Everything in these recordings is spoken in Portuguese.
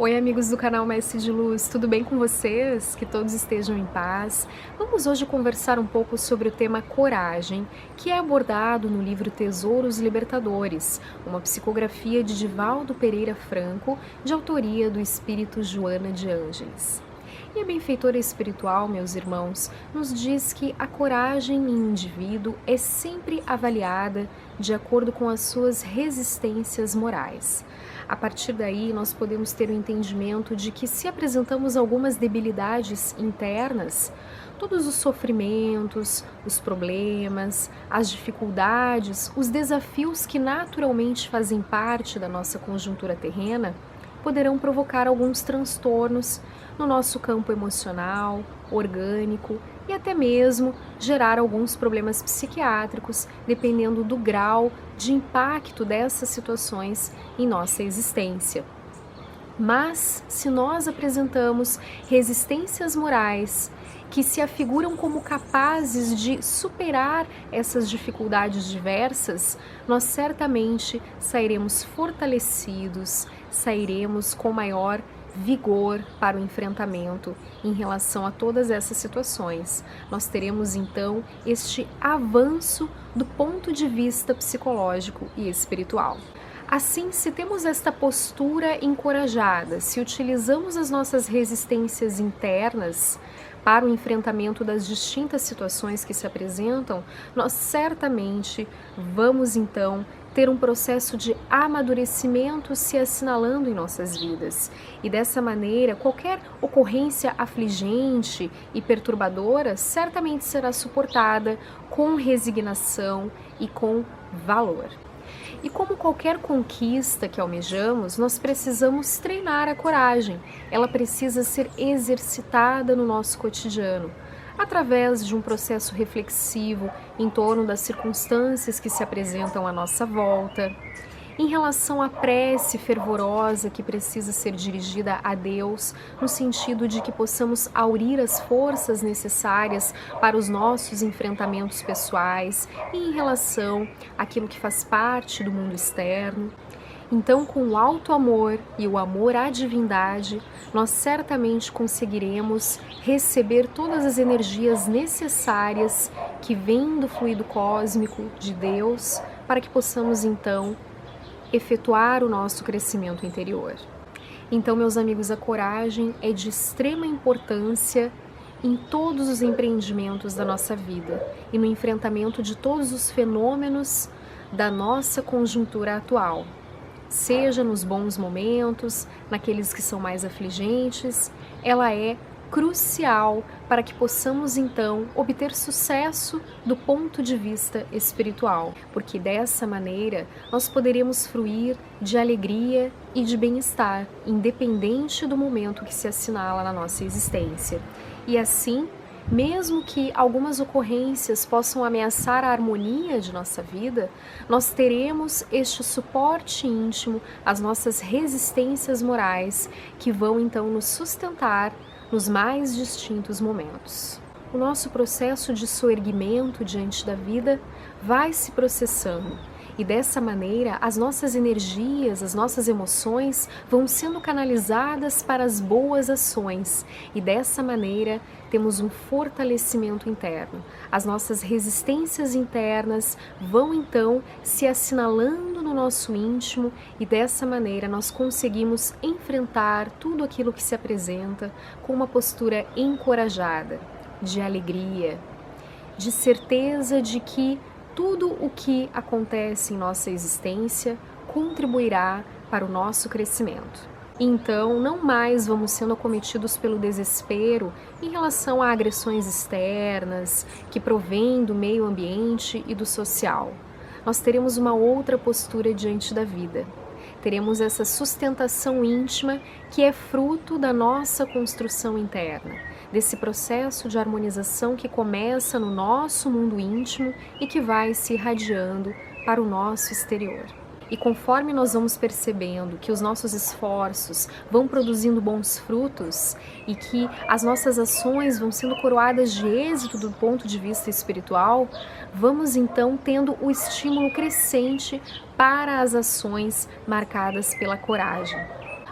Oi, amigos do canal Mestre de Luz, tudo bem com vocês? Que todos estejam em paz. Vamos hoje conversar um pouco sobre o tema coragem, que é abordado no livro Tesouros Libertadores, uma psicografia de Divaldo Pereira Franco, de autoria do espírito Joana de Ângeles. E a benfeitora espiritual, meus irmãos, nos diz que a coragem em um indivíduo é sempre avaliada de acordo com as suas resistências morais. A partir daí, nós podemos ter o entendimento de que se apresentamos algumas debilidades internas, todos os sofrimentos, os problemas, as dificuldades, os desafios que naturalmente fazem parte da nossa conjuntura terrena, poderão provocar alguns transtornos no nosso campo emocional, orgânico e até mesmo gerar alguns problemas psiquiátricos, dependendo do grau de impacto dessas situações em nossa existência. Mas, se nós apresentamos resistências morais que se afiguram como capazes de superar essas dificuldades diversas, nós certamente sairemos fortalecidos, sairemos com maior vigor para o enfrentamento em relação a todas essas situações. Nós teremos então este avanço do ponto de vista psicológico e espiritual. Assim, se temos esta postura encorajada, se utilizamos as nossas resistências internas para o enfrentamento das distintas situações que se apresentam, nós certamente vamos então ter um processo de amadurecimento se assinalando em nossas vidas. E dessa maneira, qualquer ocorrência afligente e perturbadora certamente será suportada com resignação e com valor. E como qualquer conquista que almejamos, nós precisamos treinar a coragem. Ela precisa ser exercitada no nosso cotidiano, através de um processo reflexivo em torno das circunstâncias que se apresentam à nossa volta, em relação à prece fervorosa que precisa ser dirigida a Deus, no sentido de que possamos aurir as forças necessárias para os nossos enfrentamentos pessoais e em relação àquilo que faz parte do mundo externo. Então, com o alto amor e o amor à divindade, nós certamente conseguiremos receber todas as energias necessárias que vêm do fluido cósmico de Deus, para que possamos então efetuar o nosso crescimento interior. Então, meus amigos, a coragem é de extrema importância em todos os empreendimentos da nossa vida e no enfrentamento de todos os fenômenos da nossa conjuntura atual. Seja nos bons momentos, naqueles que são mais afligentes, ela é crucial para que possamos então obter sucesso do ponto de vista espiritual, porque dessa maneira nós poderemos fruir de alegria e de bem-estar, independente do momento que se assinala na nossa existência. E assim, mesmo que algumas ocorrências possam ameaçar a harmonia de nossa vida, nós teremos este suporte íntimo, as nossas resistências morais, que vão então nos sustentar nos mais distintos momentos. O nosso processo de soerguimento diante da vida vai se processando e dessa maneira as nossas energias, as nossas emoções vão sendo canalizadas para as boas ações e dessa maneira temos um fortalecimento interno. As nossas resistências internas vão então se assinalando no nosso íntimo e dessa maneira nós conseguimos enfrentar tudo aquilo que se apresenta com uma postura encorajada, de alegria, de certeza de que tudo o que acontece em nossa existência contribuirá para o nosso crescimento. Então, não mais vamos sendo acometidos pelo desespero em relação a agressões externas que provêm do meio ambiente e do social. Nós teremos uma outra postura diante da vida. Teremos essa sustentação íntima que é fruto da nossa construção interna, desse processo de harmonização que começa no nosso mundo íntimo e que vai se irradiando para o nosso exterior. E conforme nós vamos percebendo que os nossos esforços vão produzindo bons frutos e que as nossas ações vão sendo coroadas de êxito do ponto de vista espiritual, vamos então tendo o estímulo crescente para as ações marcadas pela coragem.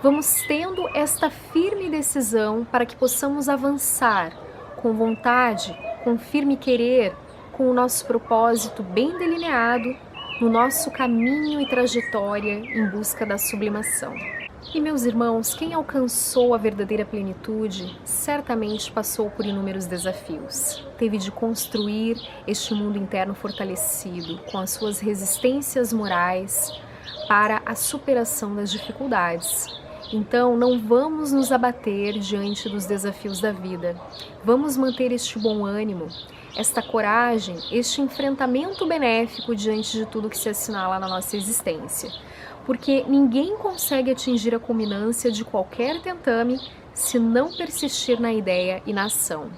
vamos tendo esta firme decisão para que possamos avançar com vontade, com firme querer, com o nosso propósito bem delineado, no nosso caminho e trajetória em busca da sublimação. E meus irmãos, quem alcançou a verdadeira plenitude certamente passou por inúmeros desafios. Teve de construir este mundo interno fortalecido com as suas resistências morais para a superação das dificuldades. Então, não vamos nos abater diante dos desafios da vida. Vamos manter este bom ânimo, esta coragem, este enfrentamento benéfico diante de tudo que se assinala na nossa existência. Porque ninguém consegue atingir a culminância de qualquer tentame se não persistir na ideia e na ação.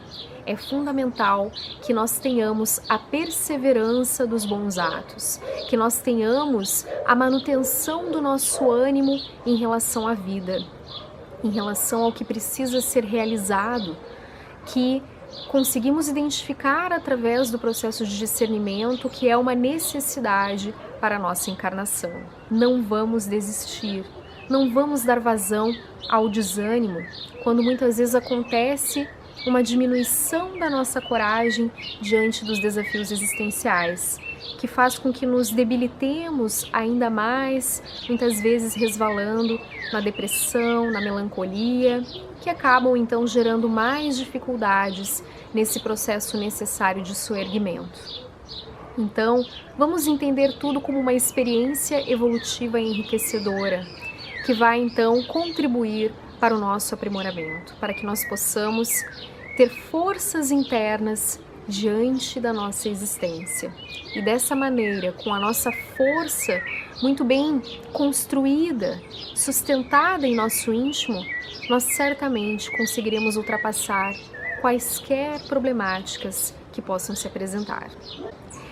É fundamental que nós tenhamos a perseverança dos bons atos, que nós tenhamos a manutenção do nosso ânimo em relação à vida, em relação ao que precisa ser realizado, que conseguimos identificar através do processo de discernimento que é uma necessidade para a nossa encarnação. Não vamos desistir, não vamos dar vazão ao desânimo, quando muitas vezes acontece uma diminuição da nossa coragem diante dos desafios existenciais, que faz com que nos debilitemos ainda mais, muitas vezes resvalando na depressão, na melancolia, que acabam então gerando mais dificuldades nesse processo necessário de soerguimento. Então, vamos entender tudo como uma experiência evolutiva e enriquecedora, que vai então contribuir para o nosso aprimoramento, para que nós possamos ter forças internas diante da nossa existência. E dessa maneira, com a nossa força muito bem construída, sustentada em nosso íntimo, nós certamente conseguiremos ultrapassar quaisquer problemáticas que possam se apresentar.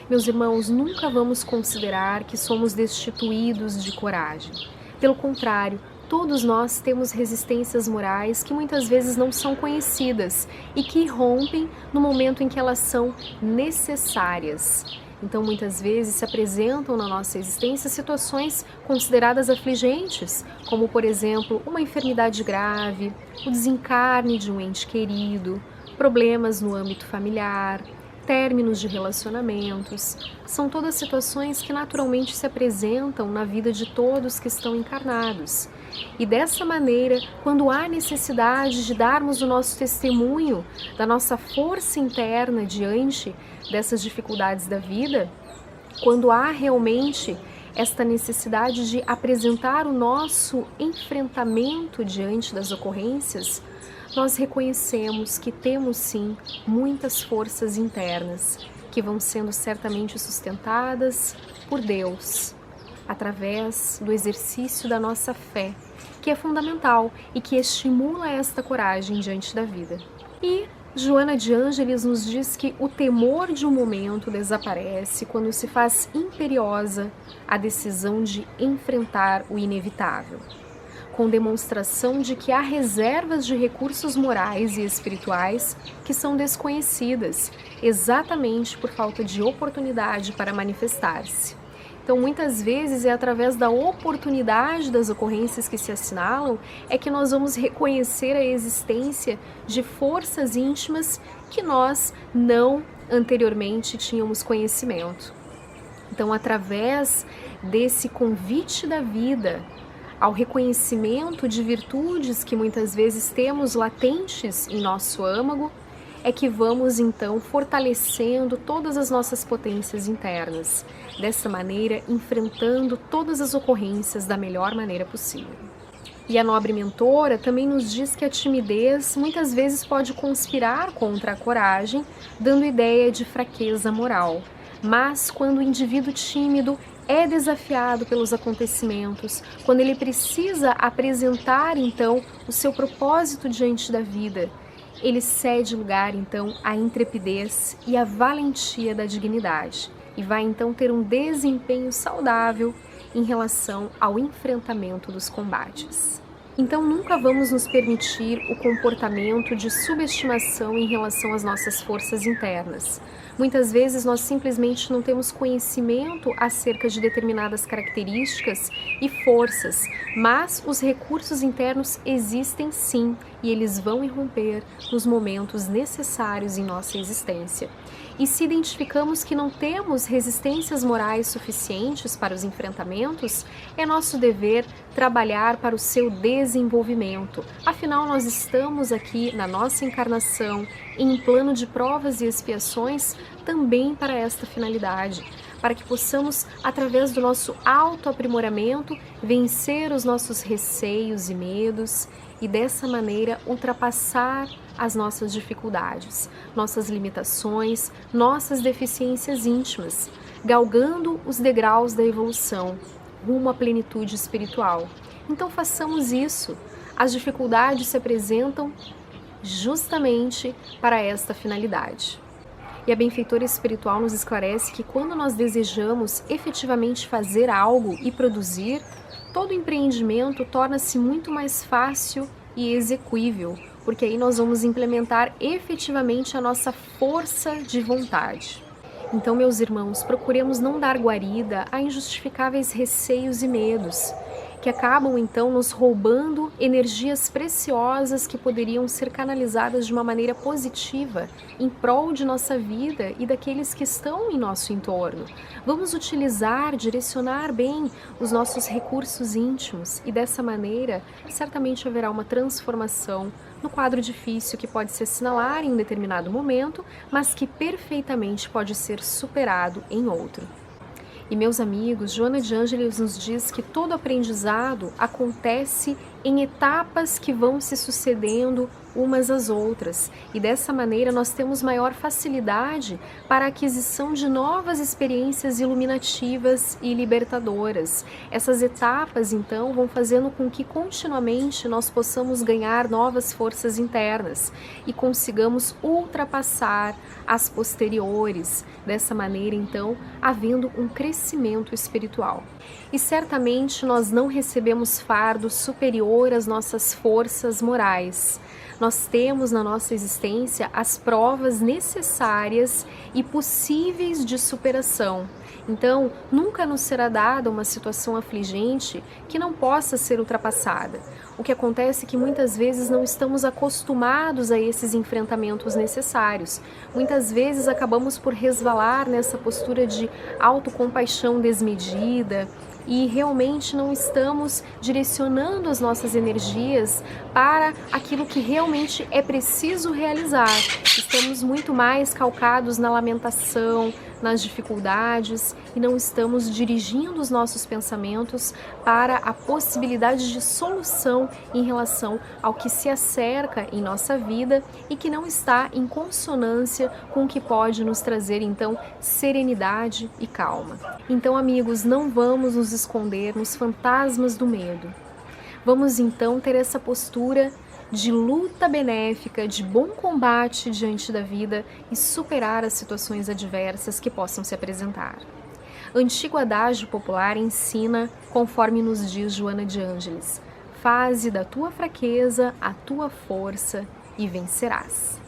Meus irmãos, nunca vamos considerar que somos destituídos de coragem. Pelo contrário, todos nós temos resistências morais que muitas vezes não são conhecidas e que rompem no momento em que elas são necessárias. Então, muitas vezes se apresentam na nossa existência situações consideradas afligentes, como, por exemplo, uma enfermidade grave, o desencarne de um ente querido, problemas no âmbito familiar, términos de relacionamentos. São todas situações que naturalmente se apresentam na vida de todos que estão encarnados. E dessa maneira, quando há necessidade de darmos o nosso testemunho da nossa força interna diante dessas dificuldades da vida, quando há realmente esta necessidade de apresentar o nosso enfrentamento diante das ocorrências, nós reconhecemos que temos sim muitas forças internas que vão sendo certamente sustentadas por Deus, através do exercício da nossa fé, que é fundamental e que estimula esta coragem diante da vida. E Joana de Ângeles nos diz que o temor de um momento desaparece quando se faz imperiosa a decisão de enfrentar o inevitável, com demonstração de que há reservas de recursos morais e espirituais que são desconhecidas, exatamente por falta de oportunidade para manifestar-se. Então, muitas vezes é através da oportunidade das ocorrências que se assinalam é que nós vamos reconhecer a existência de forças íntimas que nós não anteriormente tínhamos conhecimento. Então, através desse convite da vida ao reconhecimento de virtudes que muitas vezes temos latentes em nosso âmago, é que vamos então fortalecendo todas as nossas potências internas, dessa maneira enfrentando todas as ocorrências da melhor maneira possível. E a nobre mentora também nos diz que a timidez muitas vezes pode conspirar contra a coragem, dando ideia de fraqueza moral. Mas quando o indivíduo tímido é desafiado pelos acontecimentos, quando ele precisa apresentar então o seu propósito diante da vida, ele cede lugar então à intrepidez e à valentia da dignidade e vai então ter um desempenho saudável em relação ao enfrentamento dos combates. Então nunca vamos nos permitir o comportamento de subestimação em relação às nossas forças internas. Muitas vezes nós simplesmente não temos conhecimento acerca de determinadas características e forças, mas os recursos internos existem sim e eles vão irromper nos momentos necessários em nossa existência. E se identificamos que não temos resistências morais suficientes para os enfrentamentos, é nosso dever trabalhar para o seu desenvolvimento. Afinal, nós estamos aqui na nossa encarnação em um plano de provas e expiações também para esta finalidade, para que possamos, através do nosso autoaprimoramento, vencer os nossos receios e medos e dessa maneira ultrapassar as nossas dificuldades, nossas limitações, nossas deficiências íntimas, galgando os degraus da evolução rumo à plenitude espiritual. Então façamos isso. As dificuldades se apresentam justamente para esta finalidade. E a benfeitora espiritual nos esclarece que quando nós desejamos efetivamente fazer algo e produzir, todo empreendimento torna-se muito mais fácil e execuível, porque aí nós vamos implementar efetivamente a nossa força de vontade. Então, meus irmãos, procuremos não dar guarida a injustificáveis receios e medos, que acabam então nos roubando energias preciosas que poderiam ser canalizadas de uma maneira positiva em prol de nossa vida e daqueles que estão em nosso entorno. Vamos utilizar, direcionar bem os nossos recursos íntimos e dessa maneira certamente haverá uma transformação no quadro difícil que pode se assinalar em um determinado momento, mas que perfeitamente pode ser superado em outro. E meus amigos, Joana de Ângeles nos diz que todo aprendizado acontece em etapas que vão se sucedendo umas às outras, e dessa maneira nós temos maior facilidade para a aquisição de novas experiências iluminativas e libertadoras. Essas etapas, então, vão fazendo com que continuamente nós possamos ganhar novas forças internas e consigamos ultrapassar as posteriores, dessa maneira, então, havendo um crescimento espiritual. E certamente nós não recebemos fardo superior às nossas forças morais. Nós temos na nossa existência as provas necessárias e possíveis de superação. Então, nunca nos será dada uma situação afligente que não possa ser ultrapassada. O que acontece é que muitas vezes não estamos acostumados a esses enfrentamentos necessários. Muitas vezes acabamos por resvalar nessa postura de autocompaixão desmedida, e realmente não estamos direcionando as nossas energias para aquilo que realmente é preciso realizar. Estamos muito mais calcados na lamentação, nas dificuldades e não estamos dirigindo os nossos pensamentos para a possibilidade de solução em relação ao que se acerca em nossa vida e que não está em consonância com o que pode nos trazer então serenidade e calma. Então, amigos, não vamos nos esconder nos fantasmas do medo. Vamos então ter essa postura de luta benéfica, de bom combate diante da vida e superar as situações adversas que possam se apresentar. Antigo adágio popular ensina, conforme nos diz Joana de Ângeles: faze da tua fraqueza a tua força e vencerás.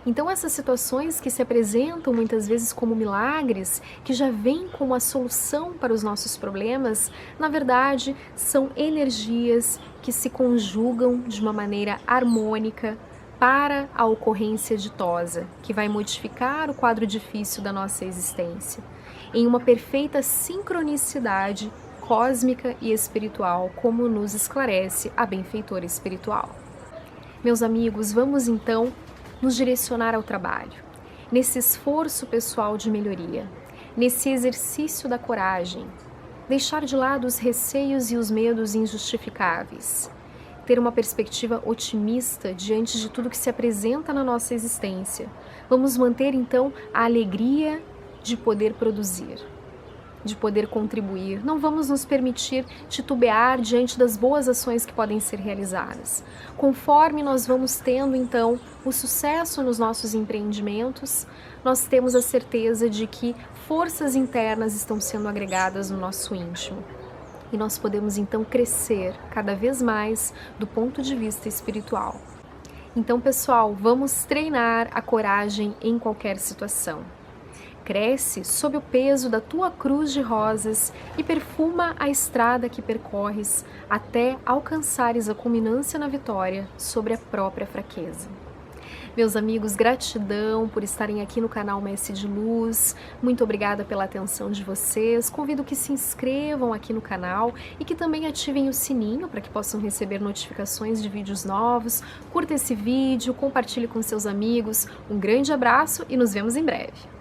Então essas situações que se apresentam muitas vezes como milagres, que já vêm como a solução para os nossos problemas, na verdade são energias que se conjugam de uma maneira harmônica para a ocorrência ditosa, que vai modificar o quadro difícil da nossa existência, em uma perfeita sincronicidade cósmica e espiritual, como nos esclarece a benfeitora espiritual. Meus amigos, vamos então nos direcionar ao trabalho, nesse esforço pessoal de melhoria, nesse exercício da coragem, deixar de lado os receios e os medos injustificáveis, ter uma perspectiva otimista diante de tudo que se apresenta na nossa existência. Vamos manter então a alegria de poder produzir, de poder contribuir. Não vamos nos permitir titubear diante das boas ações que podem ser realizadas. Conforme nós vamos tendo, então, o sucesso nos nossos empreendimentos, nós temos a certeza de que forças internas estão sendo agregadas no nosso íntimo. e nós podemos então crescer cada vez mais do ponto de vista espiritual. Então, pessoal, vamos treinar a coragem em qualquer situação. Cresce sob o peso da tua cruz de rosas e perfuma a estrada que percorres até alcançares a culminância na vitória sobre a própria fraqueza. Meus amigos, gratidão por estarem aqui no canal Mestre de Luz, muito obrigada pela atenção de vocês, convido que se inscrevam aqui no canal e que também ativem o sininho para que possam receber notificações de vídeos novos, curta esse vídeo, compartilhe com seus amigos, um grande abraço e nos vemos em breve.